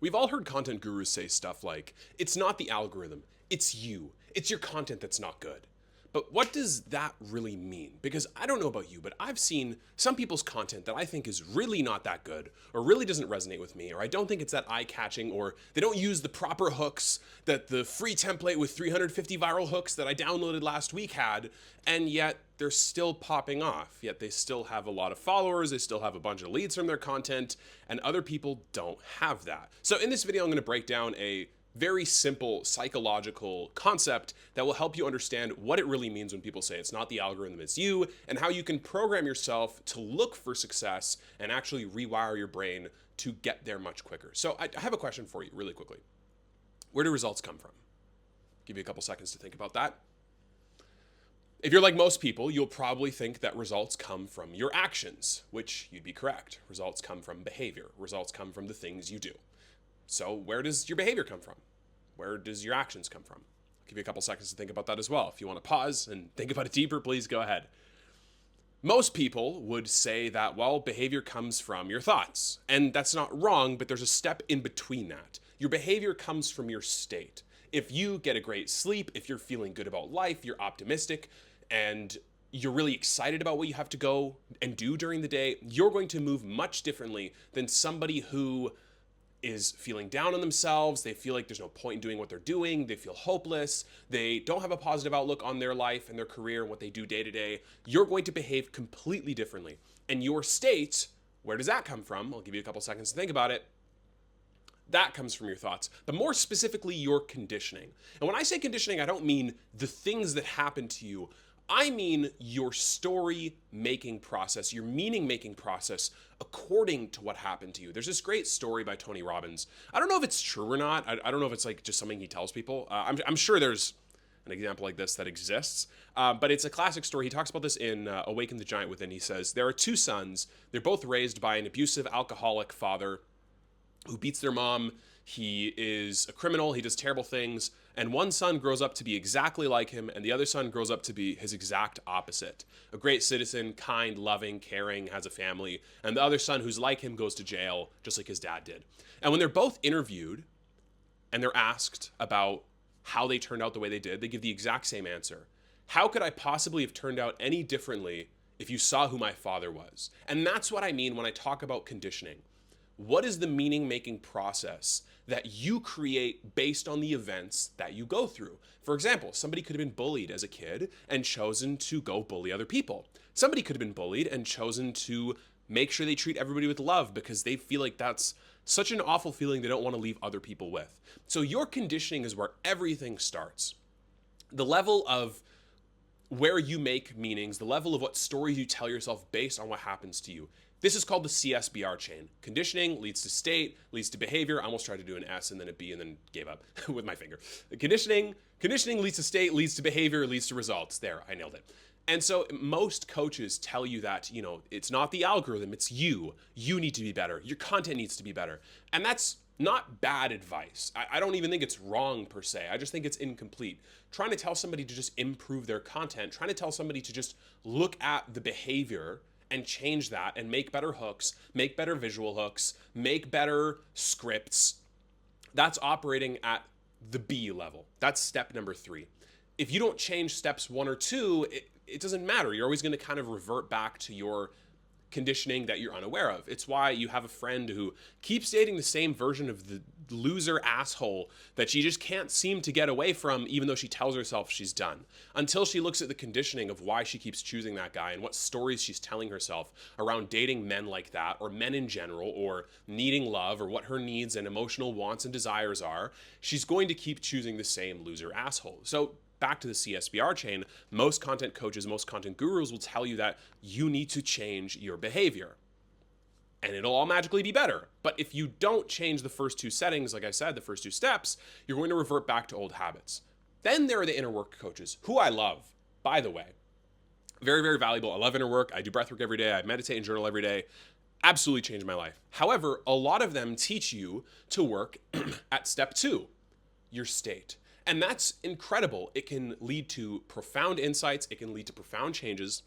We've all heard content gurus say stuff like, it's not the algorithm, it's you. It's your content that's not good. But what does that really mean? Because I don't know about you, but I've seen some people's content that I think is really not that good, or really doesn't resonate with me, or I don't think it's that eye-catching, or they don't use the proper hooks that the free template with 350 viral hooks that I downloaded last week had, and yet they're still popping off. Yet they still have a lot of followers, they still have a bunch of leads from their content, and other people don't have that. So in this video, I'm going to break down a very simple psychological concept that will help you understand what it really means when people say it's not the algorithm, it's you, and how you can program yourself to look for success and actually rewire your brain to get there much quicker. So I have a question for you really quickly. Where do results come from? Give you a couple seconds to think about that. If you're like most people, you'll probably think that results come from your actions, which you'd be correct. Results come from behavior. Results come from the things you do. So where does your behavior come from? Where does your actions come from? I'll give you a couple seconds to think about that as well. If you want to pause and think about it deeper, please go ahead. Most people would say that, well, behavior comes from your thoughts. And that's not wrong, but there's a step in between that. Your behavior comes from your state. If you get a great sleep, if you're feeling good about life, you're optimistic, and you're really excited about what you have to go and do during the day, you're going to move much differently than somebody who is feeling down on themselves. They feel like there's no point in doing what they're doing. They feel hopeless. They don't have a positive outlook on their life and their career and what they do day to day. You're going to behave completely differently. And your state, where does that come from? I'll give you a couple seconds to think about it. That comes from your thoughts, but more specifically, your conditioning. And when I say conditioning, I don't mean the things that happen to you. I mean your story-making process, your meaning-making process according to what happened to you. There's this great story by Tony Robbins. I don't know if it's true or not. I don't know if it's like just something he tells people. I'm sure there's an example like this that exists, but it's a classic story. He talks about this in Awaken the Giant Within. He says, there are two sons. They're both raised by an abusive alcoholic father who beats their mom. He is a criminal. He does terrible things. And one son grows up to be exactly like him, and the other son grows up to be his exact opposite. A great citizen, kind, loving, caring, has a family. And the other son, who's like him, goes to jail, just like his dad did. And when they're both interviewed, and they're asked about how they turned out the way they did, they give the exact same answer. How could I possibly have turned out any differently if you saw who my father was? And that's what I mean when I talk about conditioning. What is the meaning-making process that you create based on the events that you go through? For example, somebody could have been bullied as a kid and chosen to go bully other people. Somebody could have been bullied and chosen to make sure they treat everybody with love because they feel like that's such an awful feeling they don't want to leave other people with. So your conditioning is where everything starts. The level of where you make meanings, the level of what stories you tell yourself based on what happens to you. This is called the CSBR chain. Conditioning leads to state, leads to behavior. I almost tried to do an S and then a B and then gave up with my finger. Conditioning leads to state, leads to behavior, leads to results. There, I nailed it. And so most coaches tell you that, it's not the algorithm, it's you. You need to be better. Your content needs to be better. And that's not bad advice. I don't even think it's wrong per se. I just think it's incomplete. Trying to tell somebody to just improve their content, trying to tell somebody to just look at the behavior and change that and make better hooks, make better visual hooks, make better scripts. That's operating at the B level. That's step number 3. If you don't change steps 1 or 2, it doesn't matter. You're always going to kind of revert back to your conditioning that you're unaware of. It's why you have a friend who keeps dating the same version of the loser asshole that she just can't seem to get away from, even though she tells herself she's done, until she looks at the conditioning of why she keeps choosing that guy and what stories she's telling herself around dating men like that, or men in general, or needing love, or what her needs and emotional wants and desires are. She's going to keep choosing the same loser asshole. So back to the CSBR chain, most content coaches, most content gurus will tell you that you need to change your behavior and it'll all magically be better. But if you don't change the first 2 settings, like I said, the first 2 steps, you're going to revert back to old habits. Then there are the inner work coaches, who I love, by the way. Very, very valuable. I love inner work. I do breath work every day. I meditate and journal every day. Absolutely changed my life. However, a lot of them teach you to work at step 2, your state. And that's incredible. It can lead to profound insights. It can lead to profound changes.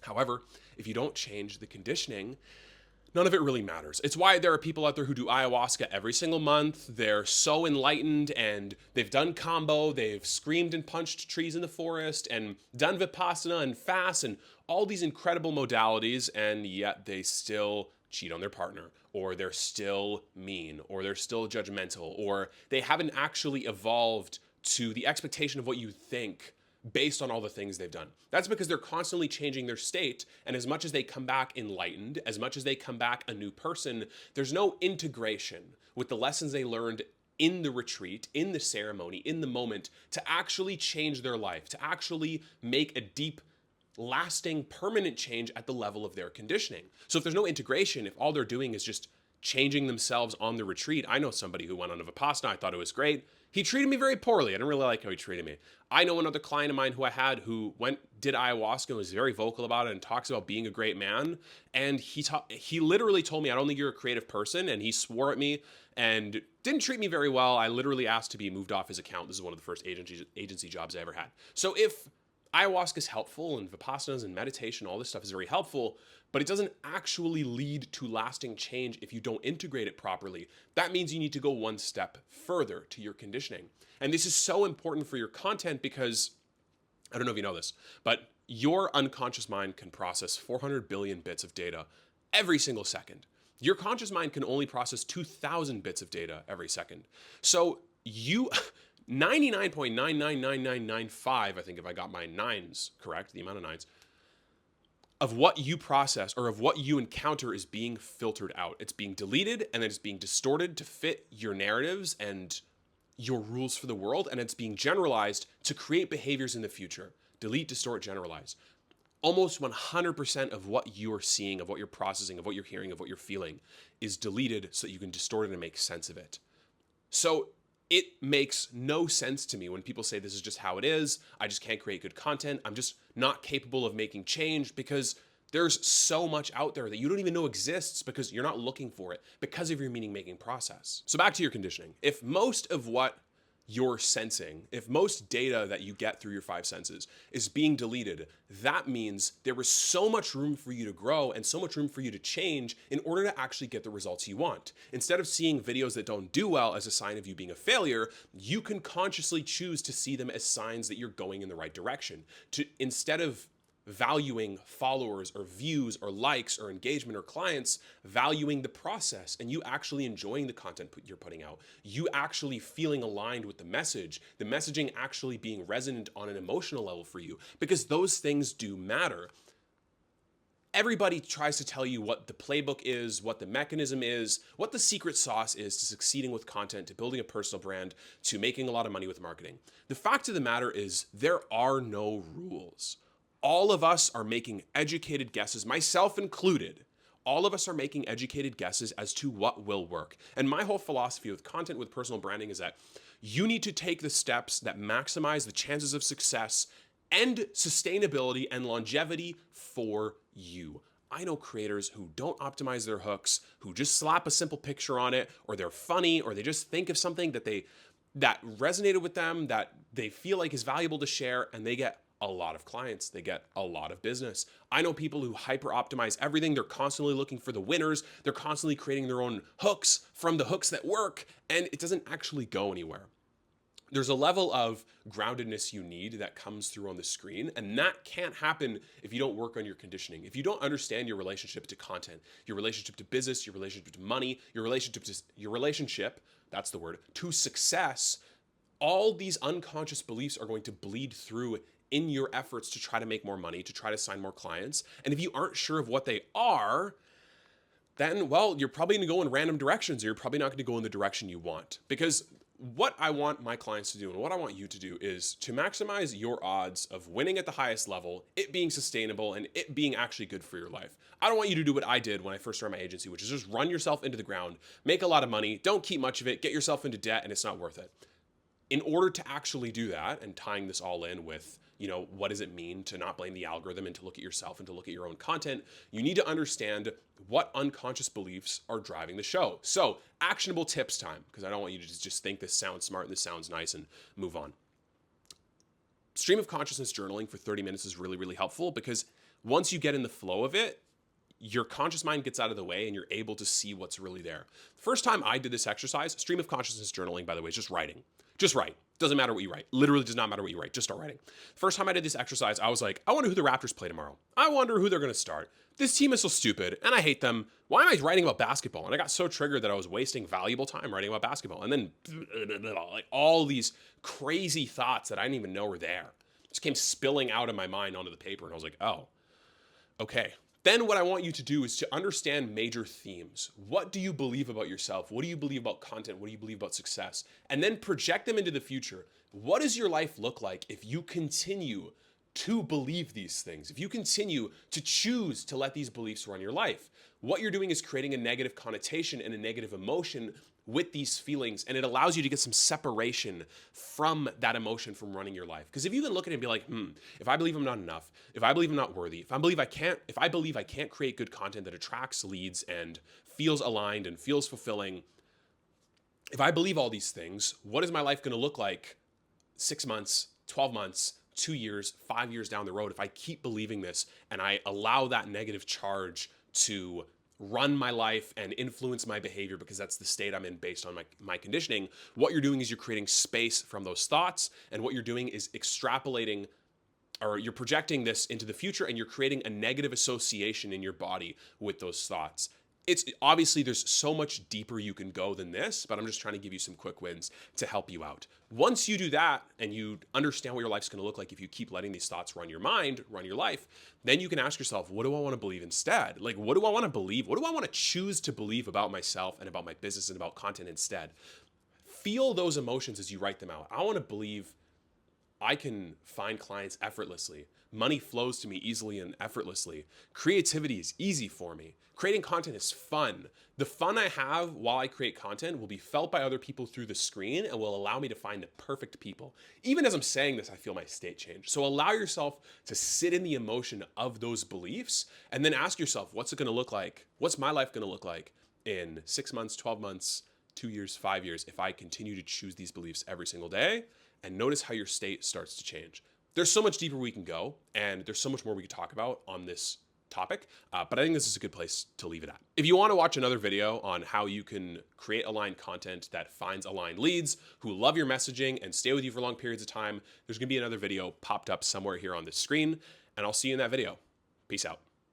However, if you don't change the conditioning, None of it really matters. It's why there are people out there who do ayahuasca every single month. They're so enlightened and they've done combo, they've screamed and punched trees in the forest and done vipassana and fast and all these incredible modalities, and yet they still cheat on their partner, or they're still mean, or they're still judgmental, or they haven't actually evolved to the expectation of what you think based on all the things they've done. That's because they're constantly changing their state. And as much as they come back enlightened, as much as they come back a new person, there's no integration with the lessons they learned in the retreat, in the ceremony, in the moment, to actually change their life, to actually make a deep, lasting, permanent change at the level of their conditioning. So if there's no integration, if all they're doing is just changing themselves on the retreat. I know somebody who went on a Vipassana. I thought it was great. He treated me very poorly. I didn't really like how he treated me. I know another client of mine who I had who did ayahuasca and was very vocal about it and talks about being a great man. And he literally told me, I don't think you're a creative person. And he swore at me and didn't treat me very well. I literally asked to be moved off his account. This is one of the first agency jobs I ever had. So if ayahuasca is helpful and Vipassanas and meditation, all this stuff is very helpful, but it doesn't actually lead to lasting change if you don't integrate it properly. That means you need to go one step further to your conditioning. And this is so important for your content because, I don't know if you know this, but your unconscious mind can process 400 billion bits of data every single second. Your conscious mind can only process 2,000 bits of data every second. So you 99.999995, I think if I got my nines correct, the amount of nines, of what you process or of what you encounter is being filtered out. It's being deleted and then it's being distorted to fit your narratives and your rules for the world, and it's being generalized to create behaviors in the future. Delete, distort, generalize. Almost 100% of what you're seeing, of what you're processing, of what you're hearing, of what you're feeling is deleted so that you can distort it and make sense of it. So it makes no sense to me when people say this is just how it is. I just can't create good content. I'm just not capable of making change, because there's so much out there that you don't even know exists because you're not looking for it because of your meaning-making process. So back to your conditioning. If most of what you're sensing, if most data that you get through your five senses is being deleted, that means there is so much room for you to grow and so much room for you to change in order to actually get the results you want. Instead of seeing videos that don't do well as a sign of you being a failure, you can consciously choose to see them as signs that you're going in the right direction. Instead of valuing followers or views or likes or engagement or clients, valuing the process and you actually enjoying the content you're putting out, you actually feeling aligned with the messaging actually being resonant on an emotional level for you, because those things do matter. Everybody tries to tell you what the playbook is, what the mechanism is, what the secret sauce is to succeeding with content, to building a personal brand, to making a lot of money with marketing. The fact of the matter is there are no rules. All of us are making educated guesses, myself included. All of us are making educated guesses as to what will work. And my whole philosophy with content, with personal branding, is that you need to take the steps that maximize the chances of success and sustainability and longevity for you. I know creators who don't optimize their hooks, who just slap a simple picture on it, or they're funny, or they just think of something that resonated with them, that they feel like is valuable to share, and they get a lot of clients, they get a lot of business. I know people who hyper optimize everything. They're constantly looking for the winners. They're constantly creating their own hooks from the hooks that work, and it doesn't actually go anywhere. There's a level of groundedness you need that comes through on the screen, and that can't happen if you don't work on your conditioning. If you don't understand your relationship to content, your relationship to business, your relationship to money, your relationship, that's the word, to success, all these unconscious beliefs are going to bleed through in your efforts to try to make more money, to try to sign more clients. And if you aren't sure of what they are, then, well, you're probably gonna go in random directions, or you're probably not gonna go in the direction you want. Because what I want my clients to do and what I want you to do is to maximize your odds of winning at the highest level, it being sustainable, and it being actually good for your life. I don't want you to do what I did when I first started my agency, which is just run yourself into the ground, make a lot of money, don't keep much of it, get yourself into debt, and it's not worth it. In order to actually do that, and tying this all in with, what does it mean to not blame the algorithm and to look at yourself and to look at your own content, you need to understand what unconscious beliefs are driving the show. So, actionable tips time, because I don't want you to just think this sounds smart and this sounds nice and move on. Stream of consciousness journaling for 30 minutes is really, really helpful, because once you get in the flow of it, your conscious mind gets out of the way and you're able to see what's really there. First time I did this exercise, stream of consciousness journaling, by the way, is just writing. Just write. Doesn't matter what you write. Literally does not matter what you write. Just start writing. First time I did this exercise, I was like, I wonder who the Raptors play tomorrow. I wonder who they're going to start. This team is so stupid and I hate them. Why am I writing about basketball? And I got so triggered that I was wasting valuable time writing about basketball. And then like all these crazy thoughts that I didn't even know were there just came spilling out of my mind onto the paper. And I was like, oh, okay. Then what I want you to do is to understand major themes. What do you believe about yourself? What do you believe about content? What do you believe about success? And then project them into the future. What does your life look like if you continue to believe these things? If you continue to choose to let these beliefs run your life? What you're doing is creating a negative connotation and a negative emotion with these feelings, and it allows you to get some separation from that emotion from running your life. Because if you can look at it and be like, if I believe I'm not enough, if I believe I'm not worthy, if I believe I can't create good content that attracts leads and feels aligned and feels fulfilling, if I believe all these things, what is my life going to look like 6 months, 12 months, 2 years, 5 years down the road if I keep believing this and I allow that negative charge to run my life and influence my behavior because that's the state I'm in based on my conditioning? What you're doing is you're creating space from those thoughts, and what you're doing is extrapolating, or you're projecting this into the future, and you're creating a negative association in your body with those thoughts. It's obviously there's so much deeper you can go than this, but I'm just trying to give you some quick wins to help you out. Once you do that and you understand what your life's going to look like if you keep letting these thoughts run your mind, run your life, then you can ask yourself, what do I want to believe instead? Like, what do I want to believe? What do I want to choose to believe about myself and about my business and about content instead? Feel those emotions as you write them out. I want to believe I can find clients effortlessly. Money flows to me easily and effortlessly. Creativity is easy for me. Creating content is fun. The fun I have while I create content will be felt by other people through the screen and will allow me to find the perfect people. Even as I'm saying this, I feel my state change. So allow yourself to sit in the emotion of those beliefs and then ask yourself, what's it going to look like? What's my life going to look like in 6 months, 12 months, 2 years, 5 years if I continue to choose these beliefs every single day? And notice how your state starts to change. There's so much deeper we can go, and there's so much more we could talk about on this topic, but I think this is a good place to leave it at. If you want to watch another video on how you can create aligned content that finds aligned leads who love your messaging and stay with you for long periods of time, there's going to be another video popped up somewhere here on this screen, and I'll see you in that video. Peace out.